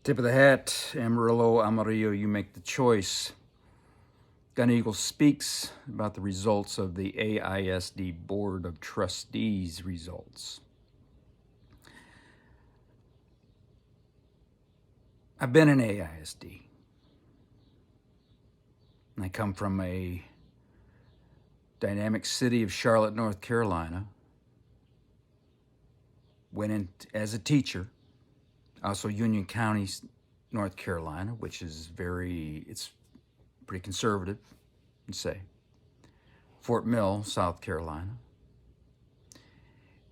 Tip of the hat, Amarillo, Amarillo, you make the choice. Gun Eagle speaks about the results of the AISD Board of Trustees results. I've been in AISD. I come from a dynamic city of Charlotte, North Carolina. Went in as a teacher. Also Union County, North Carolina, which is it's pretty conservative, you'd say. Fort Mill, South Carolina.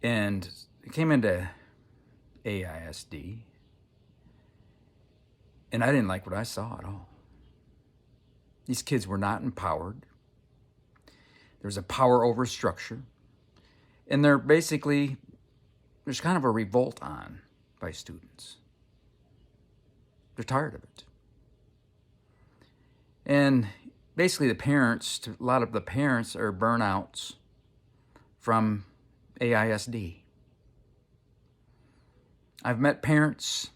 And I came into AISD, and I didn't like what I saw at all. These kids were not empowered. There's a power over structure. And there's kind of a revolt on by students. They're tired of it. And basically a lot of the parents are burnouts from AISD. I've met parents,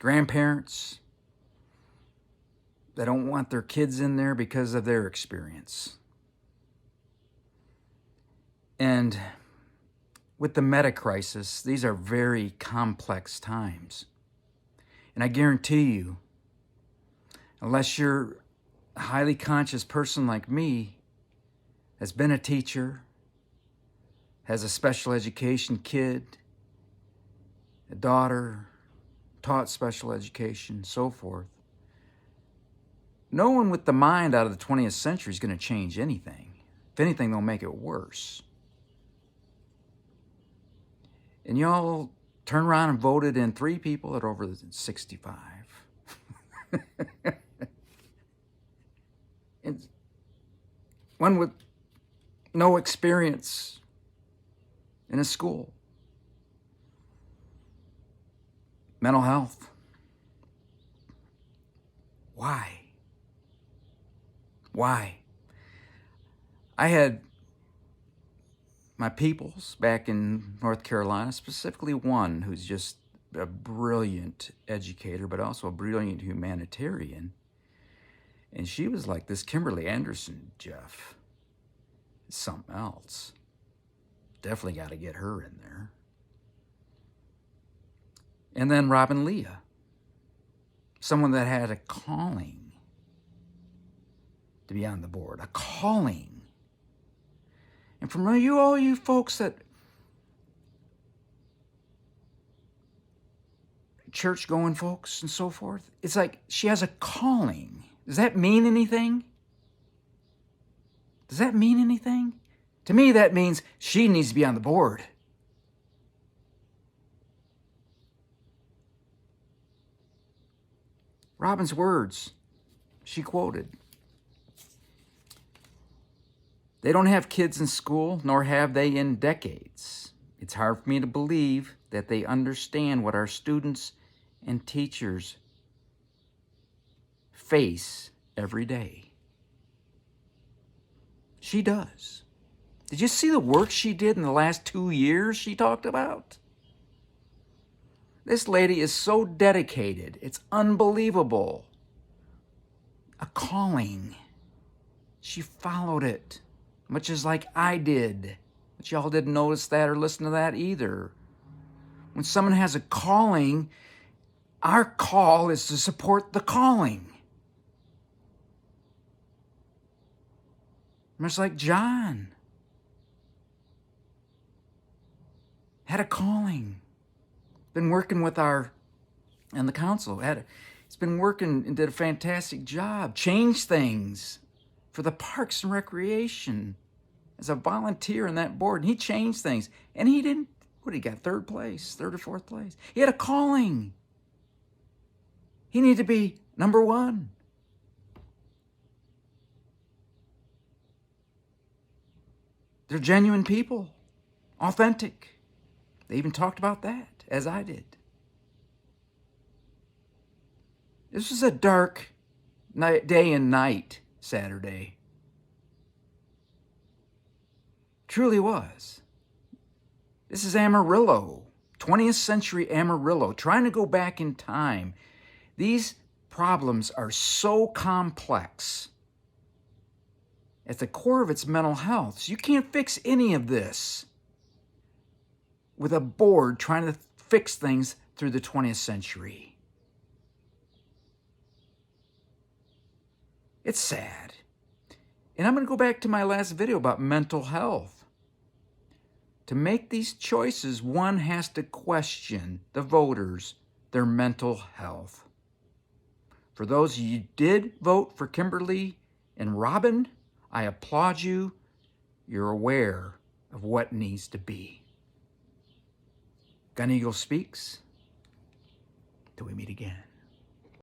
grandparents, that don't want their kids in there because of their experience. And with the meta crisis, these are very complex times. And I guarantee you, unless you're a highly conscious person like me, has been a teacher, has a special education kid, a daughter, taught special education, so forth, no one with the mind out of the 20th century is going to change anything. If anything, they'll make it worse. And y'all turned around and voted in 3 people that are over 65. And one with no experience in a school. Mental health. Why? Why? I had my peoples back in North Carolina, specifically one who's just a brilliant educator, but also a brilliant humanitarian. And she was like this Kimberly Anderson, Jeff. It's something else. Definitely got to get her in there. And then Robin Leah, someone that had a calling to be on the board, a calling. And from all you folks that church-going folks and so forth, it's like she has a calling. Does that mean anything? Does that mean anything? To me, that means she needs to be on the board. Robin's words, she quoted. They don't have kids in school, nor have they in decades. It's hard for me to believe that they understand what our students and teachers face every day. She does. Did you see the work she did in the last 2 years she talked about? This lady is so dedicated. It's unbelievable. A calling. She followed it, much as like I did. But y'all didn't notice that or listen to that either. When someone has a calling, our call is to support the calling. Much like John had a calling. Been working with and the council. He's been working and did a fantastic job. Changed things for the Parks and Recreation as a volunteer in that board. And he changed things. And he didn't, he got 3rd place, 3rd or 4th place. He had a calling. He needed to be number 1. They're genuine people, authentic. They even talked about that, as I did. This was a dark day and night Saturday. Truly was. This is Amarillo. 20th century Amarillo, trying to go back in time. These problems are so complex. At the core of its mental health. So you can't fix any of this with a board trying to fix things through the 20th century. It's sad. And I'm going to go back to my last video about mental health. To make these choices, one has to question the voters, their mental health. For those of you who did vote for Kimberly and Robin, I applaud you. You're aware of what needs to be. Gun Eagle speaks. Till we meet again.